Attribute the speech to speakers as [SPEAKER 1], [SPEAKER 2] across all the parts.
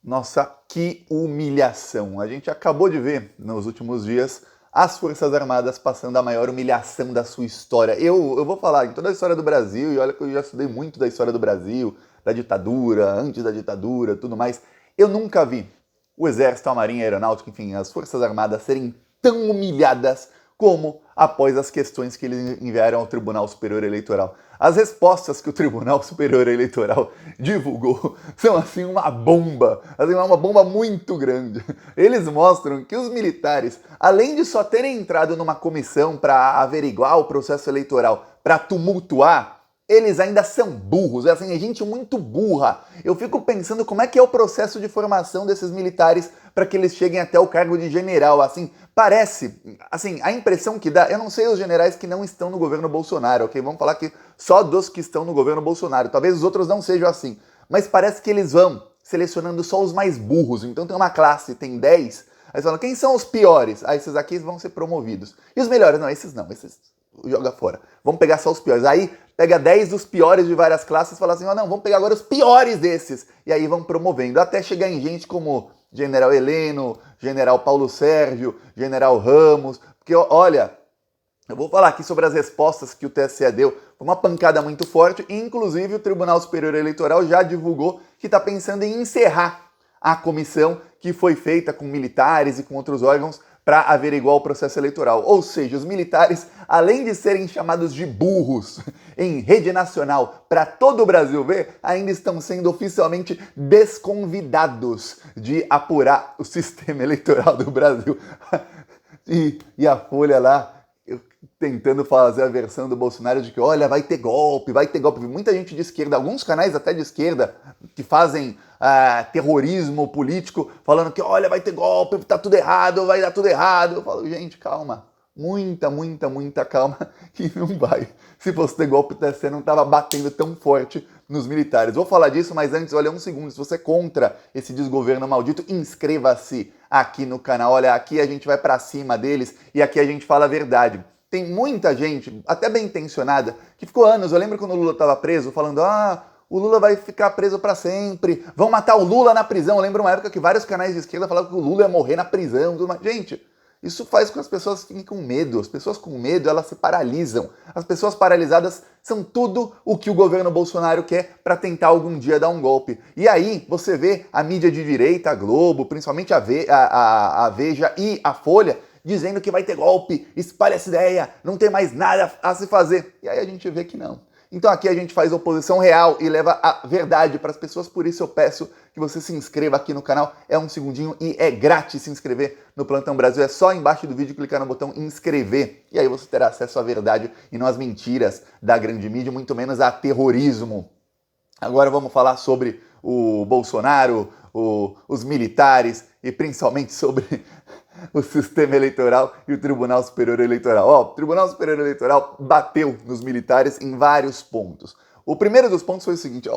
[SPEAKER 1] Nossa, que humilhação! A gente acabou de ver nos últimos dias as Forças Armadas passando a maior humilhação da sua história. Eu vou falar em toda a história do Brasil, e olha que eu já estudei muito da história do Brasil, da ditadura, antes da ditadura, tudo mais. Eu nunca vi o Exército, a Marinha, a Aeronáutica, enfim, as Forças Armadas serem tão humilhadas como após as questões que eles enviaram ao Tribunal Superior Eleitoral. As respostas que o Tribunal Superior Eleitoral divulgou são assim uma bomba, assim, uma bomba muito grande. Eles mostram que os militares, além de só terem entrado numa comissão para averiguar o processo eleitoral, para tumultuar, eles ainda são burros, assim, é gente muito burra. Eu fico pensando como é que é o processo de formação desses militares para que eles cheguem até o cargo de general, assim, parece, assim, a impressão que dá, eu não sei os generais que não estão no governo Bolsonaro, ok? Vamos falar que só dos que estão no governo Bolsonaro, talvez os outros não sejam assim, mas parece que eles vão selecionando só os mais burros, então tem uma classe, tem 10, aí eles falam, quem são os piores? Ah, esses aqui vão ser promovidos. E os melhores? Não, esses joga fora. Vamos pegar só os piores. Aí pega 10 dos piores de várias classes e fala assim, não, vamos pegar agora os piores desses. E aí vão promovendo, até chegar em gente como General Heleno, General Paulo Sérgio, General Ramos, porque olha, eu vou falar aqui sobre as respostas que o TSE deu, foi uma pancada muito forte, e inclusive o Tribunal Superior Eleitoral já divulgou que está pensando em encerrar a comissão que foi feita com militares e com outros órgãos para averiguar o processo eleitoral. Ou seja, os militares, além de serem chamados de burros em rede nacional para todo o Brasil ver, ainda estão sendo oficialmente desconvidados de apurar o sistema eleitoral do Brasil. E a Folha lá tentando fazer a versão do Bolsonaro de que, olha, vai ter golpe, vai ter golpe. Muita gente de esquerda, alguns canais até de esquerda, que fazem terrorismo político, falando que, olha, vai ter golpe, tá tudo errado, vai dar tudo errado. Eu falo, gente, calma. Muita calma, que não vai. Se fosse ter golpe, o TSE não estava batendo tão forte nos militares. Vou falar disso, mas antes, olha, um segundo. Se você é contra esse desgoverno maldito, inscreva-se aqui no canal. Olha, aqui a gente vai pra cima deles e aqui a gente fala a verdade. Tem muita gente, até bem intencionada, que ficou anos. Eu lembro quando o Lula estava preso, falando, o Lula vai ficar preso para sempre, vão matar o Lula na prisão. Eu lembro uma época que vários canais de esquerda falavam que o Lula ia morrer na prisão. Tudo mais. Gente, isso faz com que as pessoas fiquem com medo. As pessoas com medo, elas se paralisam. As pessoas paralisadas são tudo o que o governo Bolsonaro quer para tentar algum dia dar um golpe. E aí você vê a mídia de direita, a Globo, principalmente a Veja e a Folha, dizendo que vai ter golpe, espalha essa ideia, não tem mais nada a se fazer. E aí a gente vê que não. Então aqui a gente faz oposição real e leva a verdade para as pessoas, por isso eu peço que você se inscreva aqui no canal, é um segundinho e é grátis se inscrever no Plantão Brasil, é só embaixo do vídeo clicar no botão inscrever e aí você terá acesso à verdade e não às mentiras da grande mídia, muito menos a terrorismo. Agora vamos falar sobre o Bolsonaro, os militares e principalmente sobre o sistema eleitoral e o Tribunal Superior Eleitoral. O Tribunal Superior Eleitoral bateu nos militares em vários pontos. O primeiro dos pontos foi o seguinte,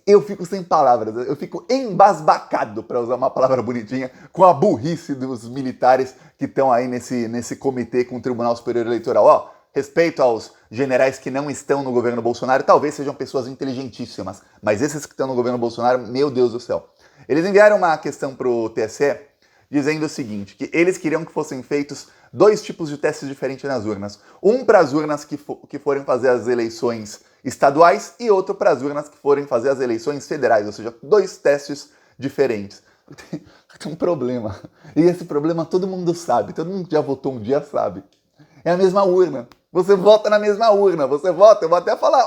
[SPEAKER 1] eu fico sem palavras, eu fico embasbacado, para usar uma palavra bonitinha, com a burrice dos militares que estão aí nesse comitê com o Tribunal Superior Eleitoral. Respeito aos generais que não estão no governo Bolsonaro, talvez sejam pessoas inteligentíssimas, mas esses que estão no governo Bolsonaro, meu Deus do céu. Eles enviaram uma questão para o TSE dizendo o seguinte, que eles queriam que fossem feitos 2 tipos de testes diferentes nas urnas. Um para as urnas que forem fazer as eleições estaduais e outro para as urnas que forem fazer as eleições federais, ou seja, 2 testes diferentes. Tem um problema, e esse problema todo mundo sabe, todo mundo que já votou um dia sabe. É a mesma urna. Você vota na mesma urna. Você vota, eu vou até falar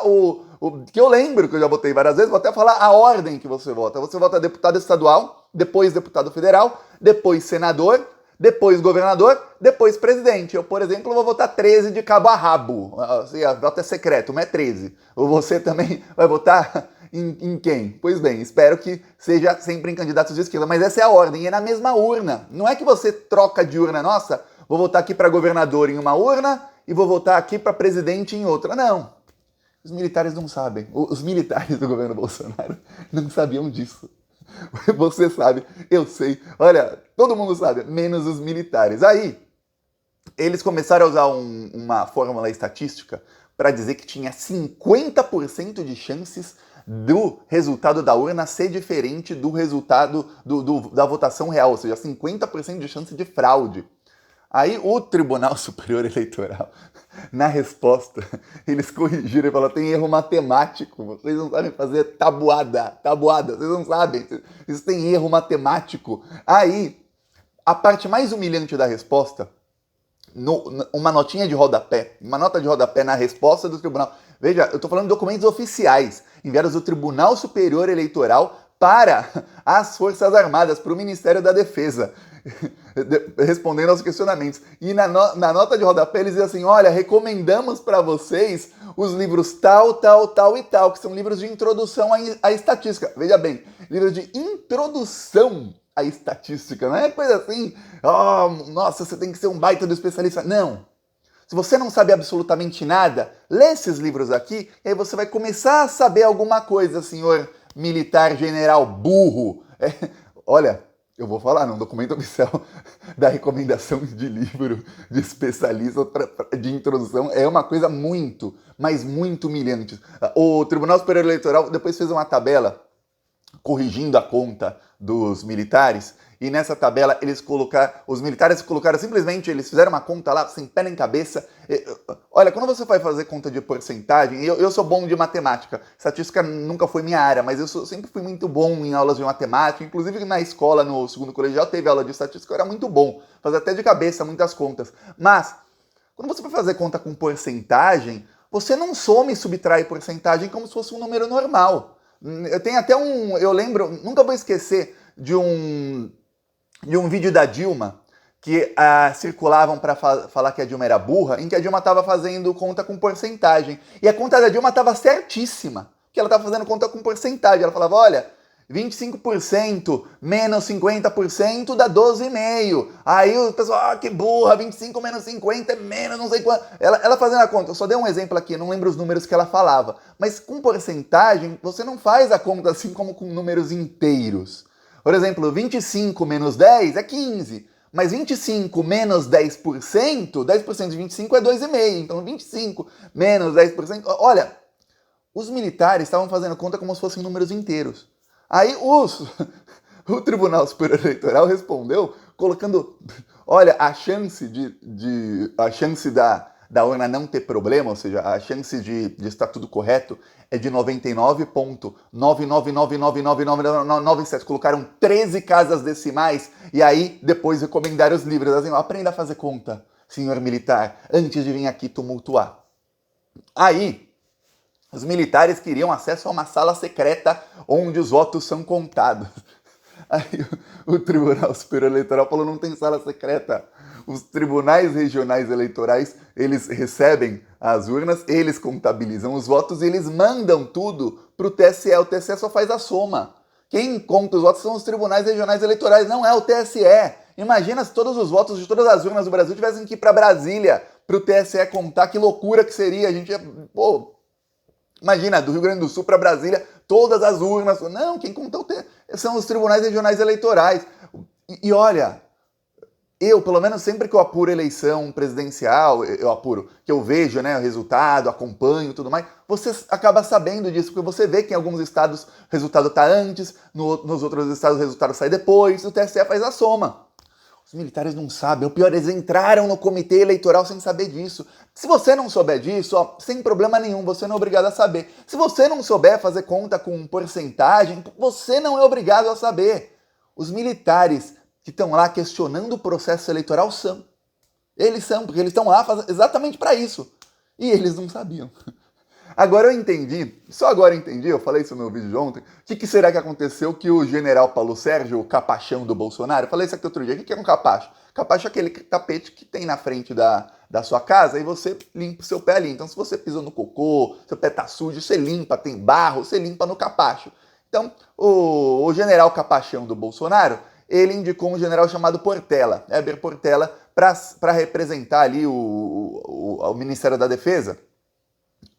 [SPEAKER 1] que eu lembro que eu já votei várias vezes, vou até falar a ordem que você vota. Você vota deputado estadual, depois deputado federal, depois senador, depois governador, depois presidente. Eu, por exemplo, vou votar 13 de cabo a rabo. Assim, a voto é secreto, não é 13. Ou você também vai votar em quem? Pois bem, espero que seja sempre em candidatos de esquerda, mas essa é a ordem, é na mesma urna. Não é que você troca de urna, nossa, vou votar aqui para governador em uma urna e vou votar aqui para presidente em outra. Não. Os militares não sabem. Os militares do governo Bolsonaro não sabiam disso. Você sabe, eu sei. Olha, todo mundo sabe, menos os militares. Aí, eles começaram a usar uma fórmula estatística para dizer que tinha 50% de chances do resultado da urna ser diferente do resultado da votação real, ou seja, 50% de chance de fraude. Aí o Tribunal Superior Eleitoral, na resposta, eles corrigiram e falaram, tem erro matemático, vocês não sabem fazer tabuada, vocês não sabem, isso tem erro matemático. Aí, a parte mais humilhante da resposta, uma notinha de rodapé, uma nota de rodapé na resposta do tribunal. Veja, eu estou falando de documentos oficiais, enviados do Tribunal Superior Eleitoral para as Forças Armadas, para o Ministério da Defesa, respondendo aos questionamentos. E na nota de rodapé eles dizem assim, olha, recomendamos para vocês os livros tal, tal, tal e tal, que são livros de introdução à estatística. Veja bem, livros de introdução à estatística, não é coisa assim, oh, nossa, você tem que ser um baita do especialista. Não. Se você não sabe absolutamente nada, lê esses livros aqui e aí você vai começar a saber alguma coisa, senhor militar general burro. Olha, eu vou falar, num documento oficial da recomendação de livro de especialista de introdução, é uma coisa muito, mas muito humilhante. O Tribunal Superior Eleitoral depois fez uma tabela corrigindo a conta dos militares, e nessa tabela os militares colocaram simplesmente, eles fizeram uma conta lá, sem pé nem cabeça. Olha, quando você vai fazer conta de porcentagem, eu sou bom de matemática, estatística nunca foi minha área, mas sempre fui muito bom em aulas de matemática, inclusive na escola, no segundo colegial, teve aula de estatística, eu era muito bom, fazia até de cabeça muitas contas. Mas, quando você vai fazer conta com porcentagem, você não soma e subtrai porcentagem como se fosse um número normal. Eu tenho até eu lembro, nunca vou esquecer de um vídeo da Dilma que circulavam para falar que a Dilma era burra, em que a Dilma estava fazendo conta com porcentagem. E a conta da Dilma estava certíssima, porque ela estava fazendo conta com porcentagem. Ela falava, olha, 25% menos 50% dá 12,5%. Aí o pessoal, que burra, 25 menos 50 é menos não sei quanto. Ela fazendo a conta, eu só dei um exemplo aqui, não lembro os números que ela falava. Mas com porcentagem, você não faz a conta assim como com números inteiros. Por exemplo, 25 menos 10 é 15. Mas 25 menos 10%, 10% de 25 é 2,5. Então 25 menos 10%... Olha, os militares estavam fazendo conta como se fossem números inteiros. Aí o Tribunal Superior Eleitoral respondeu colocando, olha, a chance da urna não ter problema, ou seja, a chance de estar tudo correto é de 99,9999997. Colocaram 13 casas decimais e aí depois recomendaram os livros. Assim, aprenda a fazer conta, senhor militar, antes de vir aqui tumultuar. Aí, os militares queriam acesso a uma sala secreta onde os votos são contados. Aí o Tribunal Superior Eleitoral falou, não tem sala secreta. Os tribunais regionais eleitorais, eles recebem as urnas, eles contabilizam os votos e eles mandam tudo para o TSE. O TSE só faz a soma. Quem conta os votos são os tribunais regionais eleitorais, não é o TSE. Imagina se todos os votos de todas as urnas do Brasil tivessem que ir para Brasília para o TSE contar, que loucura que seria. A gente ia... Imagina, do Rio Grande do Sul para Brasília, todas as urnas. Não, quem contou são os tribunais regionais eleitorais. E olha, eu, pelo menos sempre que eu apuro eleição presidencial, que eu vejo, né, o resultado, acompanho e tudo mais, você acaba sabendo disso, porque você vê que em alguns estados o resultado está antes, nos outros estados o resultado sai depois, o TSE faz a soma. Os militares não sabem, o pior, eles entraram no comitê eleitoral sem saber disso. Se você não souber disso, sem problema nenhum, você não é obrigado a saber. Se você não souber fazer conta com porcentagem, você não é obrigado a saber. Os militares que estão lá questionando o processo eleitoral são. Eles são, porque eles estão lá exatamente para isso. E eles não sabiam. Agora eu entendi, só agora eu entendi, eu falei isso no vídeo de ontem, o que será que aconteceu que o general Paulo Sérgio, o capachão do Bolsonaro, eu falei isso aqui outro dia, o que é um capacho? Capacho é aquele tapete que tem na frente da sua casa e você limpa o seu pé ali. Então se você pisou no cocô, seu pé tá sujo, você limpa, tem barro, você limpa no capacho. Então o general capachão do Bolsonaro, ele indicou um general chamado Portela, Heber Portela, para representar ali o Ministério da Defesa,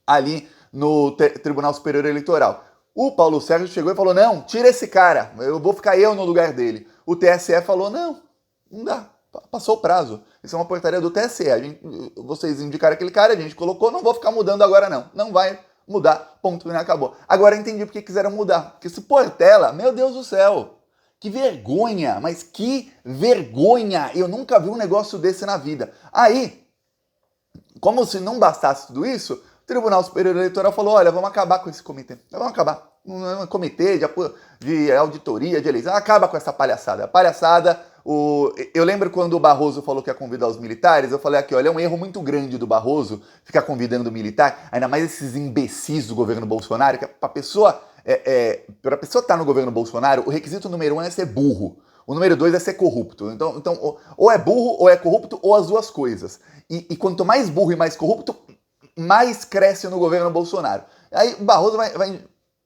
[SPEAKER 1] ali no Tribunal Superior Eleitoral. O Paulo Sérgio chegou e falou, não, tira esse cara, eu vou ficar eu no lugar dele. O TSE falou, não dá, passou o prazo. Isso é uma portaria do TSE, vocês indicaram aquele cara, a gente colocou, não vou ficar mudando agora não vai mudar, ponto final, acabou. Agora eu entendi porque quiseram mudar. Porque esse Portela, meu Deus do céu, que vergonha, mas que vergonha! Eu nunca vi um negócio desse na vida. Aí, como se não bastasse tudo isso, o Tribunal Superior Eleitoral falou, olha, vamos acabar com esse comitê. Vamos acabar. Um comitê de auditoria, de eleição, acaba com essa palhaçada. A palhaçada, eu lembro quando o Barroso falou que ia convidar os militares, eu falei aqui, olha, é um erro muito grande do Barroso ficar convidando o militar, ainda mais esses imbecis do governo Bolsonaro, que para a pessoa estar no governo Bolsonaro, o requisito número 1 é ser burro. O número 2 é ser corrupto. Então ou é burro, ou é corrupto, ou as duas coisas. E quanto mais burro e mais corrupto, mais cresce no governo Bolsonaro. Aí o Barroso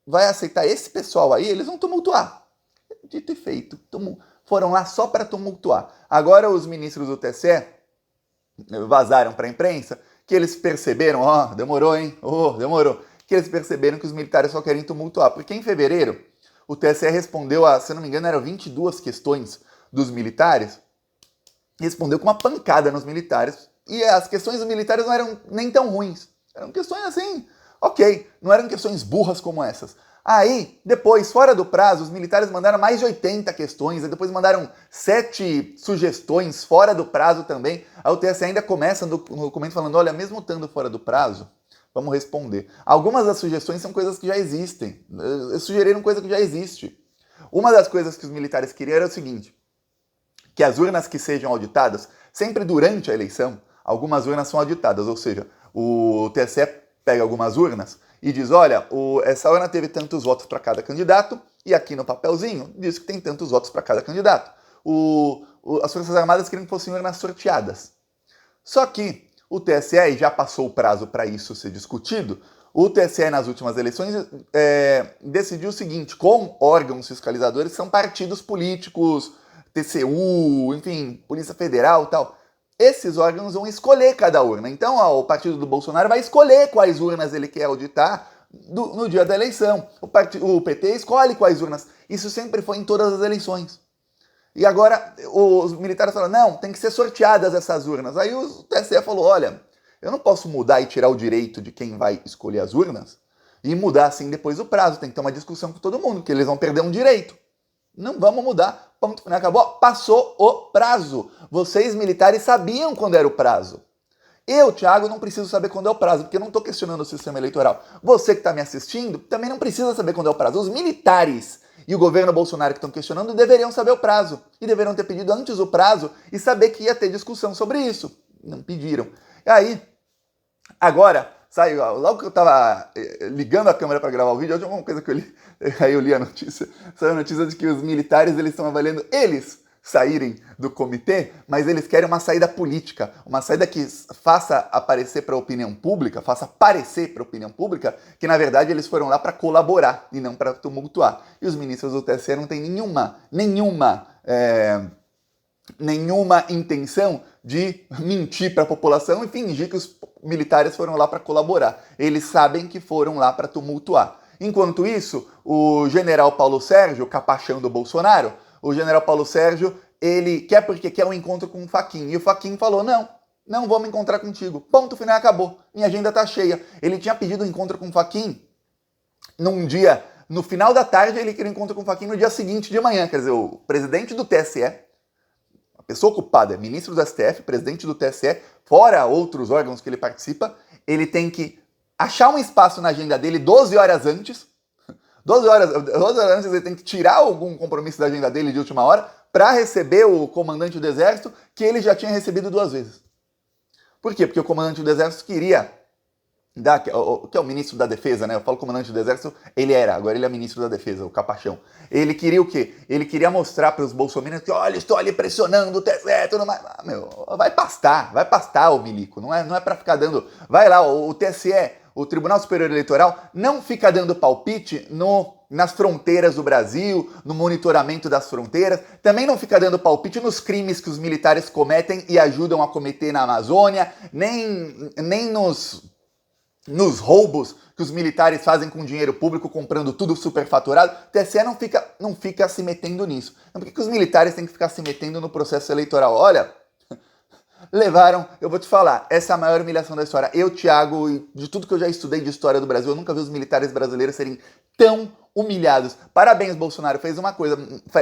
[SPEAKER 1] vai aceitar esse pessoal aí, eles vão tumultuar. Dito e feito. Foram lá só para tumultuar. Agora os ministros do TSE vazaram para a imprensa que eles perceberam, demorou, hein? Demorou. Que eles perceberam que os militares só querem tumultuar. Porque em fevereiro, o TSE respondeu a, se não me engano, eram 22 questões dos militares, respondeu com uma pancada nos militares. E as questões dos militares não eram nem tão ruins. Eram questões assim, ok, não eram questões burras como essas. Aí, depois, fora do prazo, os militares mandaram mais de 80 questões, e depois mandaram 7 sugestões fora do prazo também. Aí o TSE ainda começa no documento falando, olha, mesmo estando fora do prazo, vamos responder. Algumas das sugestões são coisas que já existem. Sugeriram coisa que já existe. Uma das coisas que os militares queriam era o seguinte, que as urnas que sejam auditadas, sempre durante a eleição, algumas urnas são auditadas, ou seja, o TSE pega algumas urnas e diz, olha, essa urna teve tantos votos para cada candidato, e aqui no papelzinho diz que tem tantos votos para cada candidato. As Forças Armadas queriam que fossem urnas sorteadas. Só que o TSE, já passou o prazo para isso ser discutido, o TSE nas últimas eleições decidiu o seguinte, com órgãos fiscalizadores que são partidos políticos, TCU, enfim, Polícia Federal e tal, esses órgãos vão escolher cada urna. Então, o partido do Bolsonaro vai escolher quais urnas ele quer auditar no dia da eleição. O PT escolhe quais urnas. Isso sempre foi em todas as eleições. E agora os militares falaram, não, tem que ser sorteadas essas urnas. Aí o TSE falou, olha, eu não posso mudar e tirar o direito de quem vai escolher as urnas e mudar assim depois o prazo. Tem que ter uma discussão com todo mundo, que eles vão perder um direito. Não vamos mudar. Ponto final, acabou. Passou o prazo. Vocês, militares, sabiam quando era o prazo. Eu, Thiago, não preciso saber quando é o prazo, porque eu não estou questionando o sistema eleitoral. Você que está me assistindo também não precisa saber quando é o prazo. Os militares e o governo Bolsonaro que estão questionando deveriam saber o prazo. E deveriam ter pedido antes o prazo e saber que ia ter discussão sobre isso. Não pediram. E aí, agora, saiu, logo que eu estava ligando a câmera para gravar o vídeo, a última coisa que eu li, aí eu li a notícia, saiu a notícia de que os militares eles estão avaliando saírem do comitê, mas eles querem uma saída política, uma saída que faça aparecer para a opinião pública, faça parecer para a opinião pública que, na verdade, eles foram lá para colaborar e não para tumultuar. E os ministros do TSE não têm nenhuma intenção de mentir para a população e fingir que os militares foram lá para colaborar. Eles sabem que foram lá para tumultuar. Enquanto isso, o general Paulo Sérgio, capachão do Bolsonaro, o general Paulo Sérgio, ele quer porque quer um encontro com o Fachin. E o Fachin falou, não vou me encontrar contigo. Ponto final, acabou. Minha agenda tá cheia. Ele tinha pedido um encontro com o Fachin num dia, no final da tarde, ele queria um encontro com o Fachin no dia seguinte de manhã. Quer dizer, o presidente do TSE, a pessoa ocupada, ministro do STF, presidente do TSE, fora outros órgãos que ele participa, ele tem que achar um espaço na agenda dele 12 horas antes. 12 horas antes ele tem que tirar algum compromisso da agenda dele de última hora para receber o comandante do exército que ele já tinha recebido 2 vezes. Por quê? Porque o comandante do exército queria dar, que é o ministro da defesa, né? Eu falo comandante do exército, agora ele é ministro da defesa, o capachão. Ele queria o quê? Ele queria mostrar para os bolsominions que, olha, estou ali pressionando o TSE, tudo mais. Vai pastar o milico, não é para ficar dando... Vai lá, o TSE, o Tribunal Superior Eleitoral, não fica dando palpite nas fronteiras do Brasil, no monitoramento das fronteiras, também não fica dando palpite nos crimes que os militares cometem e ajudam a cometer na Amazônia, nem nos roubos que os militares fazem com dinheiro público, comprando tudo superfaturado. O TSE não fica se metendo nisso. Então, por que os militares têm que ficar se metendo no processo eleitoral? Olha, Levaram, eu vou te falar, essa é a maior humilhação da história. Eu, Thiago, de tudo que eu já estudei de história do Brasil, eu nunca vi os militares brasileiros serem tão humilhados. Parabéns, Bolsonaro, fez uma coisa,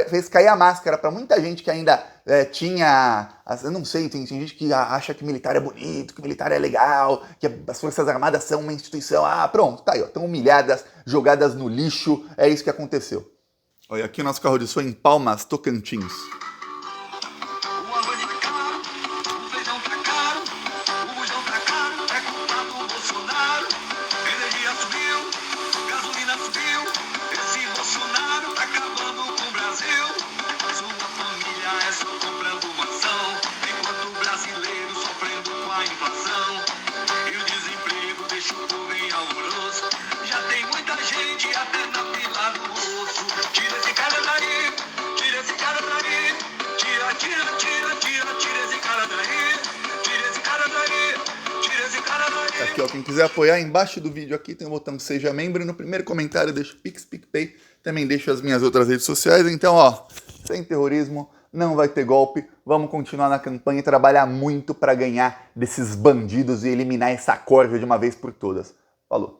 [SPEAKER 1] fez cair a máscara pra muita gente que ainda tinha, eu não sei, tem gente que acha que militar é bonito, que militar é legal, que as Forças Armadas são uma instituição, pronto, tá aí, ó, tão humilhadas, jogadas no lixo, é isso que aconteceu. Olha, aqui o nosso carro de som em Palmas, Tocantins. Aqui, ó, quem quiser apoiar, embaixo do vídeo aqui tem o botão Seja Membro e no primeiro comentário deixo Pix, PicPay, também deixo as minhas outras redes sociais. Então, ó, sem terrorismo, não vai ter golpe, vamos continuar na campanha e trabalhar muito para ganhar desses bandidos e eliminar essa corja de uma vez por todas. Falou!